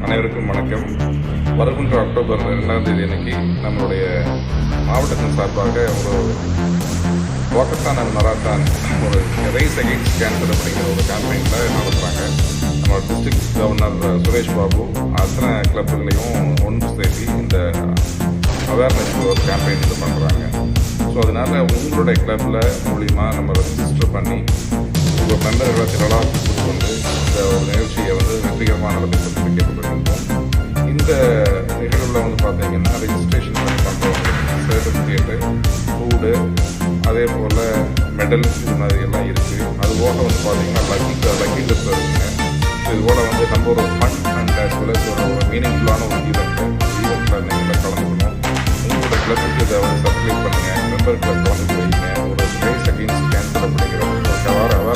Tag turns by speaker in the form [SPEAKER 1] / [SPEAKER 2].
[SPEAKER 1] அனைவருக்கும் வணக்கம். வருகின்ற அக்டோபர் 2ஆம் தேதி அன்னைக்கு நம்மளுடைய மாவட்டத்தின் சார்பாக ஒரு வாக்கத்தான் அண்ட் மராத்தான் ஒரு ரேஸ் அகெயின்ஸ்ட் கேன்சர் அப்படிங்கிற ஒரு கேம்பெயினில் நடத்துகிறாங்க. நம்ம டிஸ்ட்ரிக்ட் கவர்னர் சுரேஷ் பாபு அத்தனை கிளப்புகளையும் ஒன்று சேர்த்து இந்த அவேர்னஸ் ஒரு கேம்பெயின் இது பண்ணுறாங்க. ஸோ அதனால் உங்களுடைய கிளப்பில் மூலிமா நம்ம ரெஜிஸ்டர் பண்ணி உங்கள் மெம்பர்களை திரளாக கூட்டு வந்து இந்த ஒரு நிகழ்ச்சியை வெற்றிகரமாக நடத்தி கொடுத்து கேட்டுக்கொண்டிருக்கோம். இந்த நிகழ்வில் பார்த்தீங்கன்னா ரெஜிஸ்ட்ரேஷன் பண்ணுறவங்க சர்டிஃபிகேட்டு, ஃபுட்டு, அதே போல் மெடல் இது மாதிரி எல்லாம் இருக்குது. அது போக பார்த்தீங்கன்னா லக்கி ட்ரிப் இருக்குங்க. இது போல் நம்ம ஒரு fun and as well as ஒரு மீனிங்ஃபுல்லான ஒரு ஈவெண்ட்டில் நீங்கள் கலந்துக்கணும். உங்களோட கிளப்புக்கு இதை சர்க்குலேட் பண்ணுங்கள், மெம்பர் கிளப் கலந்து வைங்க. ஒரு ரேஸ் அகெயின்ஸ்ட் கேன்சர் அப்படிங்கிற ஒரு அவேர்னஸ்